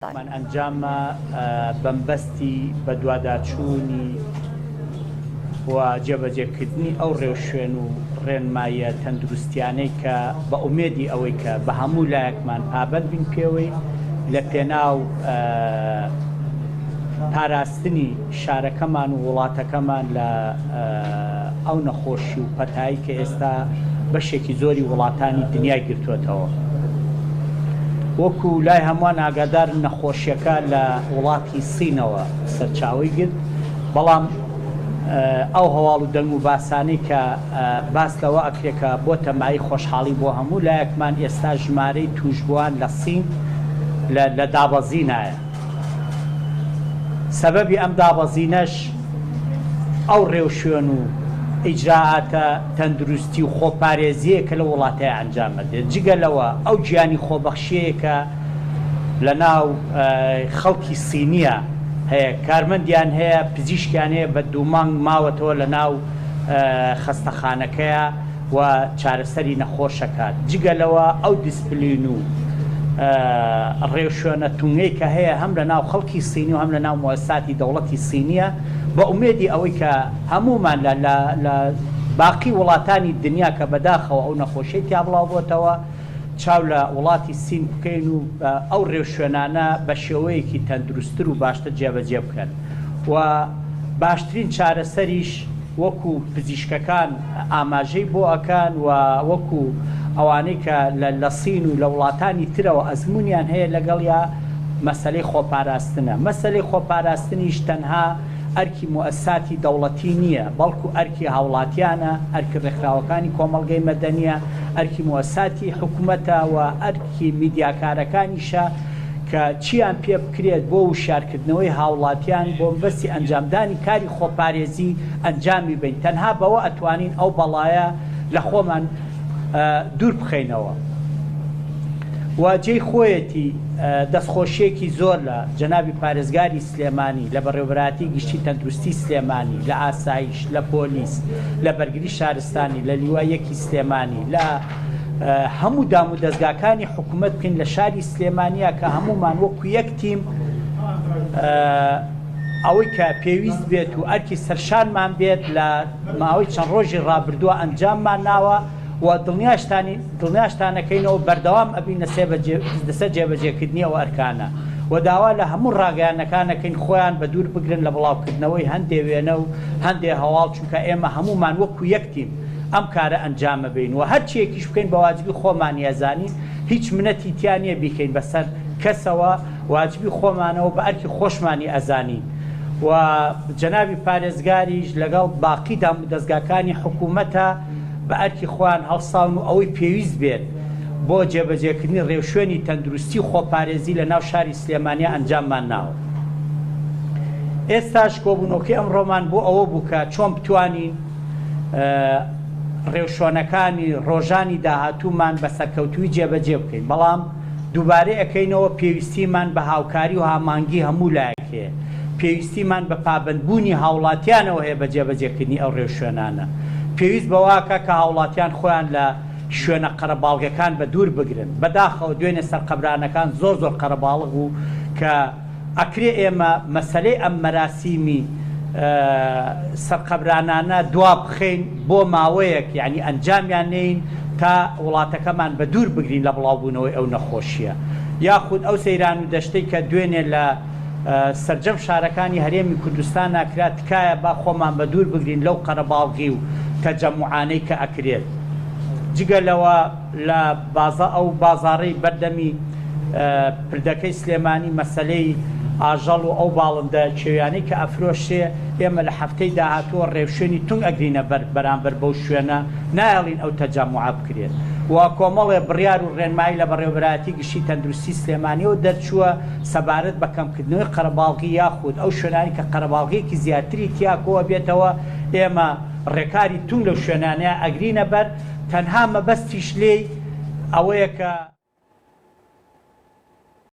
من ئەنجامە بەمبەستی بە دوواداچوونی و جێبەجێکردنی ئەو ڕێوشوێن و ڕێنمایە تەندروستیانەی کە بە ئومێدی ئەوەی کە بە هەموو لایەکمان پابەند بین پێوەی لە پێناو پاراستنی شارەکەمان و وڵاتەکەمان لە ئەو نەخۆشی و پەتایی کە ئێستا بەشێکی زۆری وڵاتانی دنیای گرتووەتەوە. وەکو لای هەمووان ئاگادار نەخۆشیەکە لە وڵاتی سینەوە سەرچاوی گرت، بەڵام ئەو هەواڵ و دەنگ و باسانەی کە باس لەوە ئەکرێکە بۆ تەمایی خۆشحاڵی بۆ هەموو لایەکمان ئێستا ژمارەی توشبووان لە سین لە دابەزینایە. سەبەبی ئەم دابەزینەش ئەو ڕێوشوێن و ئیجراعاتە تەندروستی و خۆپارێزیە کە لە وڵاتەیە ئەنجامە دێت. جگەلەوە ئەو گیانی خۆبەخشیەیەکە لە ناو خەڵکی سینیە هەیە، کارمەندیان هەیە، پزیشکیان هەیە، بە دوو مانگ ماوەتەوە لە ناو خەستەخانەکەیە و چارەسەری نەخۆشەکات. جگەلەوە ئەو دیسپلین و ڕێوشوێنە تونگەی کە هەیە هەم لە ناو خەڵکی سینی و هەم لە ناو مؤسساتی دەوڵەتی سینیە، بە ئومێدی ئەوەی کە هەمومان لە باقی وڵاتانی دنیا کە بەداخەوە ئەو نەخۆشیی تیا بڵاو بۆتەوە چاو لە وڵاتی سین بکەین و ئەو ڕێوشوێنانە بە شێوەیەکی تەندروستتر و باشتر جێبەجێ بکەن. و باشترین چارەسەریش وەکو پزیشکەکان ئاماژەی بۆ ئەکان و وەکو ئەوانەی کە لە سین و لە وڵاتانی ترەوە ئەزمونیان هەیە لەگەڵ یا مەسەلەی خۆپاراستنە. مەسەلەی خۆپاراستنیش تەنها ئەرکی مؤسساتی دەوڵەتی نییە، بەڵکو ئەرکی هاوڵاتیانە، ئەرکی ڕێکخراوەکانی کۆمەڵگەی مەدەنیە، ئەرکی مؤسساتی حکوومەتە و ئەرکی میدیاکارەکانیشە کە چیان پێ بکرێت بۆ وشارکردنەوەی هاوڵاتیان بۆ مەبەستی ئەنجامدانی کاری خۆپارێزی ئەنجامی بین. تەنها بەوە ئەتوانین ئەو بەڵایە لە خۆمان دوور بخەینەوە. و جێی خۆیەتی دەستخۆشیەکی زۆر لە جەنابی پارێزگاری سلێمانی لە بەڕێوەبەراتی گشتی تەندروستی سلێمانی، لە ئاسایش، لە پۆلیس، لە بەرگری شارستانی، لە لیوایەکی سلێمانی، لە هەموو دام و دەستگاکانی حکوومەت بکەین لە شاری سلێمانیە کە هەمومان وەکو یەک تیم ئەوەی کە پێویست بێت و ئەرکی سەرشانمان بێت لە ماوەی چەند ڕۆژی ڕابردووە ئەنجاممان ناوە و دڵنیاشتانەکەینەوە بەردەوام ئەبینە دەسە جێبەجێکردنی ئەو ئەرکانە و داوا لە هەموو ڕاگەیانەکانەکەین خۆیان بە دوور بگرن لە بڵاوکردنەوەی هەندێ وێنە و هەندێ هەواڵ، چونکە ئێمە هەمومان وەکو یەکتیم ئەم کارە ئەنجامە بین و هەر چیەکیش بکەین بە واجبی خۆمانی ئەزانین، هیچ منەتی تیان نییە بیکەین بەسەر کەسەوە، واجبی خۆمانەوە بە ئەرکی خۆشمانی ئەزانین. و جەنابی پارێزگاریش لەگەڵ باقی دام و دەستگاکانی حکوومەتە بە ئەرکی خۆیان هەڵساون و ئەوەی پێویست بێت بۆ جێبەجێکردنی ڕێوشوێنی تەندروستی و خۆپارێزی لە ناو شاری سلێمانیا ئەنجاممان ناوە. ئێستاش کۆبوونەوەکەی ئەمڕۆمان بۆ ئەوە بوو کە چۆن بتوانین ڕێوشۆنەکانی ڕۆژانی داهاتوومان بە سەرکەوتووی جێبەجێ بکەین، بەڵام دووبارەی ئەەکەینەوە پێویستیمان بە هاوکاری و هامانگی هەموو لایەکەیە، پێویستیمان بە پابەندبوونی هاوڵاتیانەوە هەیە بە جێبەجێکردنی ئەو ڕێوشوێنانە. پێویست بەواکە کە هاوڵاتیان خۆیان لە شوێنە قەرەباڵغەکان بە دوور بگرن. بەداخەوە دوێنێ سەرقەبرانەکان زۆر قەرەباڵغ و کە ئەکرێ ئێمە مەسەلەی ئەم مەراسیمی سەرقەبرانانە دوا بخەین بۆ ماوەیەک، یعنی ئەنجامیان نین تا وڵاتەکەمان بە دوور بگرین لە بڵاوبوونەوەی ئەو نەخۆشیە. یاخود ئەو سەیران و دەشتەی کە دوێنێ لە سەرجەم شارەکانی هەرێمی کوردستان ناکرات، تکایە با خۆمان بە دوور بگرین لەو قەرەباڵغی و تەجەموعانەی کە ئەکرێت. جگەلەوە لە ئەو بازاڕەی بەردەمی پردەکەی سلێمانی مەسەلەی ئاژەڵ و ئەو باڵندە کێویانەی کە ئەفرۆشێ، ئێمە لە هەفتەی داهاتووە ڕێوشوێنی تونگ ئەگرینە بەرامبەر بەو شوێنە، نایڵین ئەو تەجەموعە بکرێت. و کۆمەڵێ بڕیار و ڕێنمایی لە بەڕێوەبەراتی گشتی تەندروستی سلێمانیەوە دەرچووە سەبارەت بە کەمکردنەوەی قەرەباڵغی یاخود ئەو شوێنانی کە قەرەباڵغیەکی زیاتری تیاکۆوە بێتەوە، ئێمە ڕێکاری تونگ لەو شوێنانەیە ئەگرینە بەر، تەنها مەبەستیش لێی ئەوەیە کە